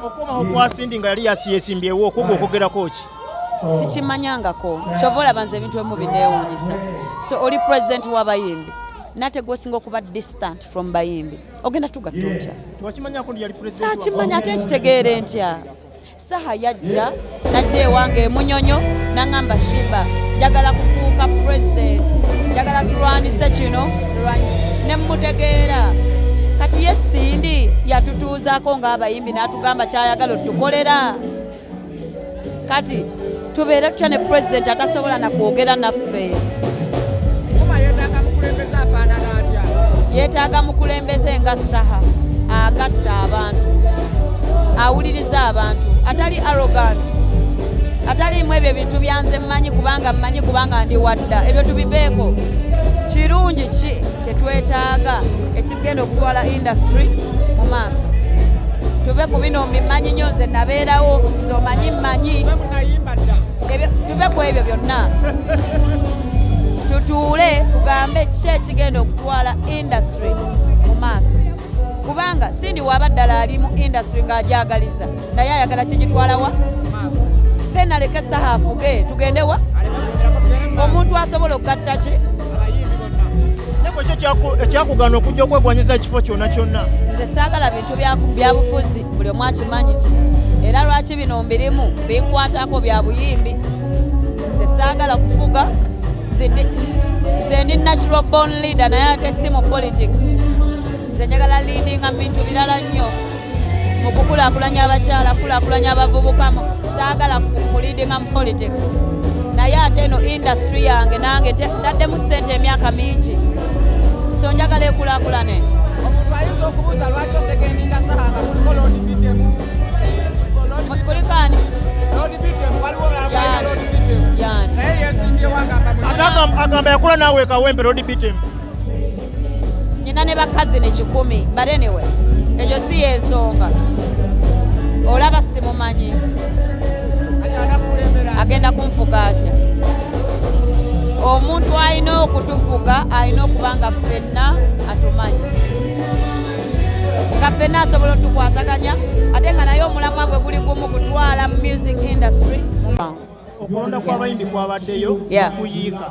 okoma okwasindi nga yali yasimbyewo okugo okwogerako ki sikimanyangako kyova olaba nze ebintu ebimu bineewuunyisa so oli president w'abayimbi nate gwosinga okuba distant from bayimbi ogenda tugatta otya tewakimanyako ndi yali president saakimanya ate ekitegeere ntya saha yajja najja ewange emunyonyo naŋŋamba sheebah njagala kufuuka president njagala tulwanise kino ne mutegeera kati ye Sindi yatutuuzaako ng'abayimbi n'atugamba kyayagala otukolera kati tubeere tutya ne president atasobola na kwogera naffe yeetaaga mukulembeze nga saha agatta abantu awuliriza abantu atali arrogant ataliimu ebyo ebintu byanze mmanyi kubanga ndi wadda ebyo tubibeeko kirungi ki kyetwetaaga ekigenda okutwala industry mu maaso tube ku bino mbimanyi nnyo nze nabeerawo zomanyi mmanyi tube ku ebyo byonna tutuule tugambe ki ekigenda okutwala industry mu maaso kubanga Sindi waba ddala ali mu industry ng'ajagaliza naye ayagala kigitwalawa penaleke saha afuge tugendewa omuntu asobola okugatta ki ekyakugana okujja okwegwanyiza ekifo kyonna kyonna nze saagala bintu bya bufuzi buli omu akimanyi era lwaki bino mbirimu binkwatako bya buyimbi nze saagala kufuga nze ndi natural born leader naye ate si mu politics nze njagala leadinga mu bintu birala nnyo mu kukulaakulanya abakyala kulaakulanya abavubuka saagala kuleadinga mu politics naye ate eno industry yange nange taddemu ssente emyaka mingi so njagala ekulaakulane omuntu ayinza okubuuza lwaki osekendinga saha nga kuliko loodi bitemu kulikani loodi bitemu waliwo olaganya loodi bitemu naye yesimbye wagamba agamba yakola naawe kawempe loodi bitemu nyina ne bakazi ne 10 but anyway ekyo si yensonga olaba simumanyi agenda kunfuga atya omuntu alina okutufuga alina okuba nga ffenna atumanyi nga ffenna asobola otukwasaganya ate nga naye omulamwa gwe guli gumu kutwala mu music industry okulonda kw'abayimbi kwabaddeyo kuyiika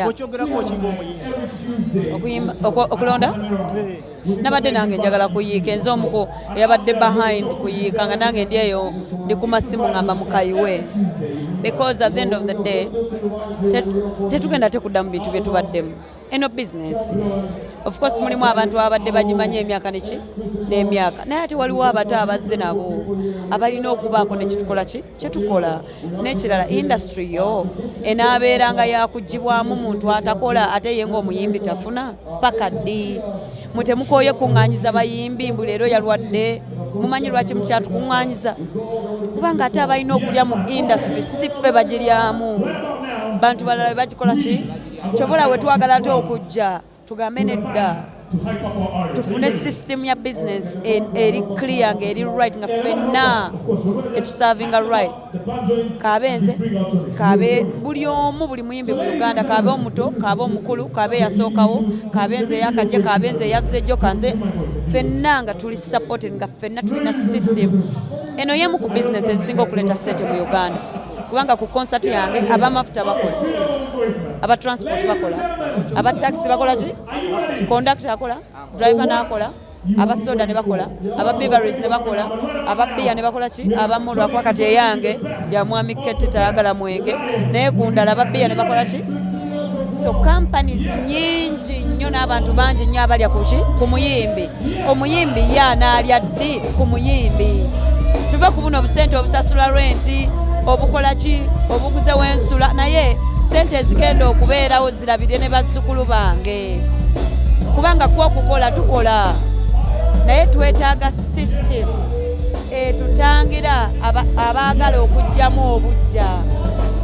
okyogerako kinga omuyimbi okulonda nabadde nange njagala kuyiika enze omuko eyabadde behind kuyiika nga nange ndi eyo ndi ku masimu ngamba mukayiwe because at the end of the day tetugenda tekudda mu bintu bye tubaddemu eno business of course mulimu abantu abadde bagimanyi emyaka n'emyaka naye ate waliwo abato abazze nabo abalina okubaako nekitukola kyetukola n'ekirala industry yo enaabeeranga yakugibwamu muntu atakola ate ye ng'omuyimbi tafuna paka ddi mutemukooye kuŋŋaanyiza bayimbi mbu leero yalwadde mumanyi lwaki mukyatukuŋŋaanyiza kubanga ate abalina okulya mu industry si ffe bagiryamu bantu balala bagikola ki kyobola we twagala ate okujja tugambe nedda tufune system ya business eri clear nga eri right nga ffenna etusavinga right kaabe nze kaabe buli omu buli muyimbi mu Uganda kaabe omuto kaabe omukulu kaabe yasookawo kaabe nze yakajja kaabe nze yazzejjo kanze ffenna nga tuli supported nga ffenna tulina system eno yemu ku business ezisinga okuleeta ssente mu Uganda kubanga ku concert yange abamafuta bakola aba transport bakola aba taxi bakola ki conductor akola driver n'akola aba soda ne bakola aba beverage ne bakola aba beer ne bakola ki aba moto akwakati eyange ya mwami Kette Tayagala mwenge naye ku ndala aba beer ne bakola ki so companies nyingi nnyo n'abantu bangi nnyo abalya ku ki ku muyimbi omuyimbi ye anaalya ddi ku muyimbi tuve ku buno obusente obusasula renti obukola ki obuguze w'ensula naye sente ezigenda okubeerawo zirabire ne bazzukulu bange kubanga kwokukola tukola naye twetaaga system etutangira abaagala okugjamu obujja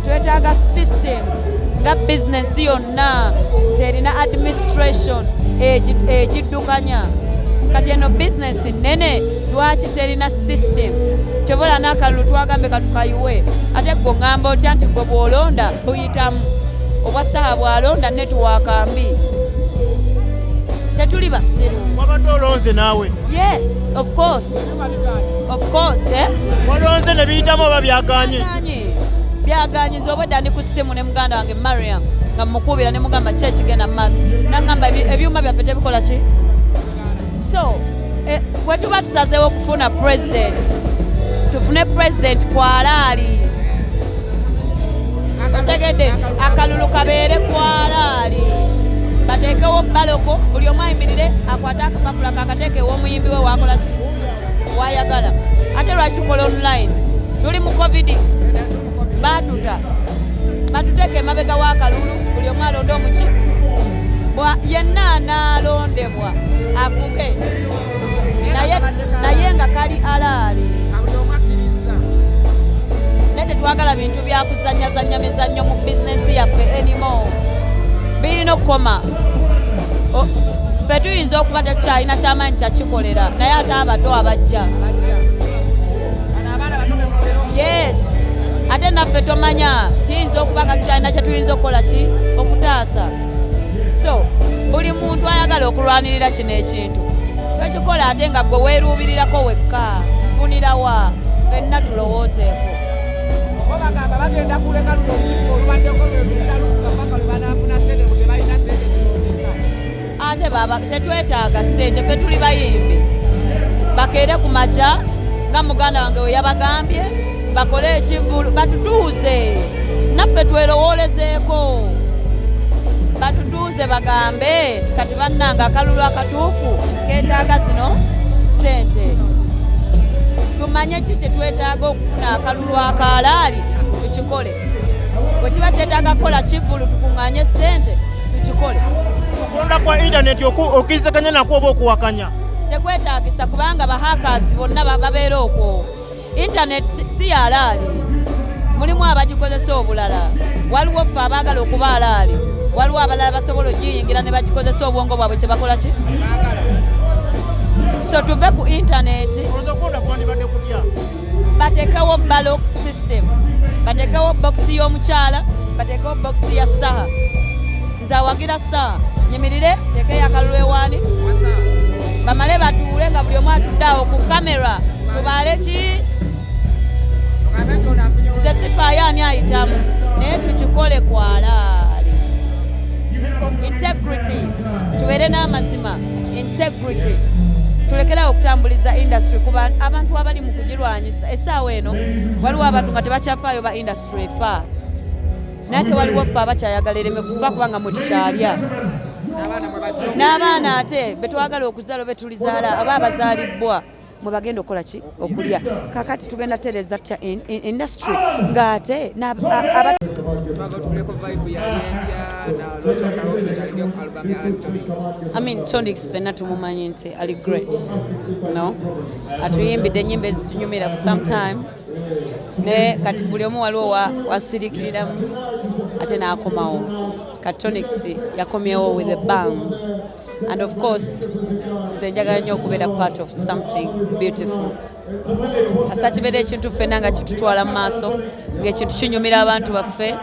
twetaaga system nga bizinensi yonna terina administration egiddukanya kati eno bizinensi nnene lwaki terina system kyobola n'akalulu twagambe katukayiwe ate gwe ŋŋamba otya nti gwe bw'olonda buyitamu obwa saha bw'alonda netiwaakambi tetuli basiru wabadde olonze naawe yes of course of course walonze ne biyitamu oba byaganye byaganyiza obwedda ndi ku ssimu ne muganda wange Mariam nga mukubira ne mugamba church genda maaso nagamba ebyuma byaffe tebikola ki so bwe tuba tusazeewo okufuna president tufune president kwalaali otegedde akalulu kabeere kwalaali bateekewo baloko buli omu ayimirire akwate akapapula kakateeke ew'omuyimbi we wakola wayagala ate lwaki tukola online tuli mu covid batuteeka emabega w'akalulu buli omu alonde omuki yenna anaalondebwa afuge naye nga kali alaali naye tetwagala bintu byakuzanyazanya mizannyo mu bizinensi yaffe anymore birina okukoma ffe tuyinza okuba tetukyalina kyamaanyi kyakikolera naye ate abato abajja yes ate naffe tomanya kiyinza okuba nga tukyalina kyetuyinza okukola ki okutaasa so buli muntu ayagala okulwanirira kino ekintu twekikola ate nga gwe weeruubirirako wekka funirawa fenna tulowoozeeko bagamba bagenda kuleka luno olukiiko olubaddeko lwelutalukka paka lwe banaafuna ssente mu tebalina ssente ziyingiza ate baba tetwetaaga ssente ffe tuli bayimbi bakeere ku makya nga muganda wange we yabagambye bakole ekivulu batutuuze naffe twerowoolezeeko batutuuze bagambe kati bannanga akalulu akatuufu keetaaga zino ssente tumanye ki kyetwetaaga okufuna akalulu akalaali tukikole bwe kiba kyetaaga kukola kivulu tukuŋŋaanye ssente tukikole okulonda kwa intaneti okkirizaganya nakwo oba okuwakanya tekwetaagisa kubanga bahakazi bonna babeera okwo intaneti si yalaali mulimu abagikozesa obulala waliwo ffe abaagala okuba alaali waliwo abalala basobola ogiyingira ne bagikozesa obwongo bwabwe kye bakola ki so tuve ku intaneti bateekawo ballot system bateekawo bokisi y'omukyala bateekawo bokisi ya saha nze awagira saha nyimirire teekeyo akalulu ewaani bamale batuule nga buli omu atuddeawo ku kamera tubaale ki nze sifaayo ani ayitamu naye tukikole kwalaali integrity tubeere n'amazima integrity tulekerawo okutambuliza industry kuba abantu abali mu kugirwanyisa essaawa eno waliwo abantu nga tebakyafaayo ba industry efa naye tewaliwo ffe abakyayagala ereme kufa kubanga mwe tukyalya n'abaana ate betwagala okuzaala betulizaala aba abazaalibbwa mwe bagenda okukola ki okulya kakati tugenda tereza tya industry ng'ate Tonix fenna tumumanyi nti ali great no atuyimbidde ennyimba ezitunyumira for some time ne kati buli omu waliwo wasirikiriramu ate n'akomawo kati Tonix yakomyewo with a bang and of course nze njagala nnyo okubeera part of something beautiful asa kibeera ekintu ffenna nga kitutwala mu maaso ng'ekintu kinyumira abantu baffe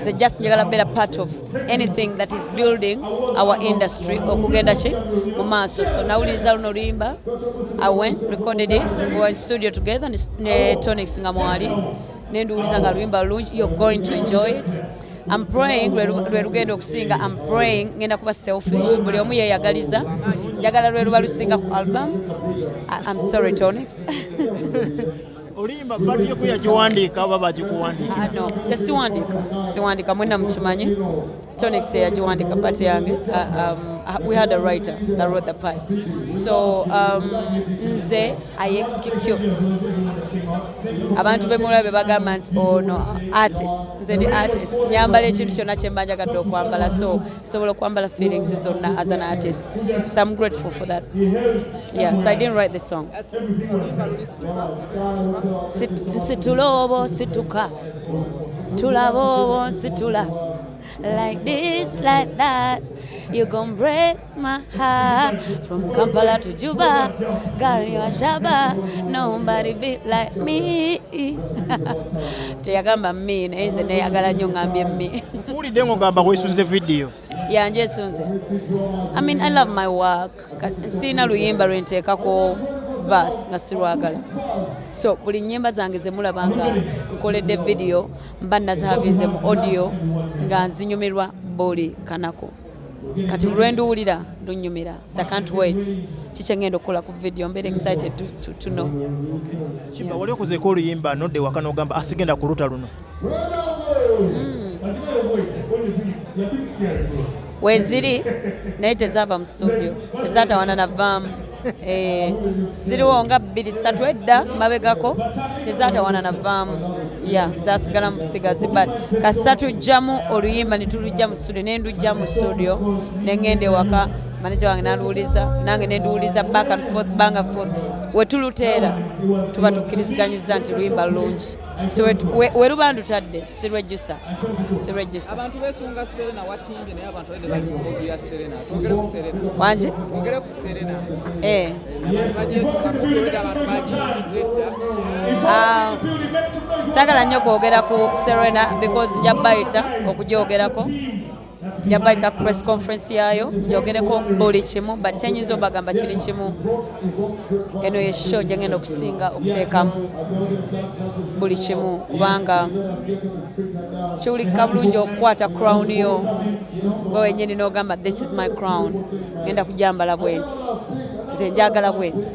nze just njagala beera part of anything that is building our industry okugenda ki mu maaso so nawuliriza luno luyimba I went recorded it we were in studio together ne Tonix nga mwali nenduwuliza nga luyimba lulungi you're going to enjoy it I'm praying lwe lugenda okusinga I'm praying ngenda kuba selfish buli omu yeeyagaliza njagala lwe luba lusinga ku album I'm sorry Tonix olimba batyeko yagiwandiika oba bagikuwandiika no siwandiika mwenna mukimanyi Tonix yagiwandiika pati yange we had a writer that wrote the part so nze I execute abantu bemulabe bagamba nti ono artist nze ndi artist nyambala ekintu kyonna kye mba njagadde okwambala so sobola okwambala feelings zonna as an artist so I'm grateful for that yes I didn't write the song situlobo situka tulabobo situla like this like that you gon' break my heart from Kampala to Juba girl you are shaba nobody be like me teyagamba me naye nze neyagala nnyo ngambye me nkuwulidde ng'ogamba weesunze video yanje esunze I mean I love my work siina luyimba lwenteekako verse nga sirwagala. So buli nnyimba zange ze mulaba nga nkoledde video mba nazaavinze mu audio nga nzinyumirwa buli kanako. Kati lwe nduwulira lunyumira. So I can't wait. Kiki ngenda okukola ku video. I'm very excited to know. Sheebah, wali okuzeeko oluyimba nodde waka n'ogamba asigenda ku luta luno. Weziri naye tezaava mu studio. Tezaatawana na vaamu. Ziriwo nga 2-3 edda mabegako tezaatawana na vaamu. Zasigala mu busigazi but kasita tujjamu oluyimba ne tulujja mu studio ne ndujja mu studio ne ngende waka manager wange naluwuliza nange ne nduwuliza back and forth we tuluteera tuba tukkiriziganyiza nti luyimba lulungi. So we luba ndutadde sirwejjusa. Abantu beesunga Serena watinge naye abantu bali mu ya Serena. Twogere ku Serena. Wangi? Twogere ku Serena. Sagala nnyo kwogera ku Serena because jabayita okugyogerako. Jabayita press conference yaayo njogereko buli kimu but kyenyinza obagamba kiri kimu. Eno ye show gye ngenda okusinga okuteekamu buli kimu kubanga kiwulika bulungi okukwata crown yo gwe wennyini n'ogamba this is my crown. Ngenda kujambala bwenti. Nze njagala bwenti.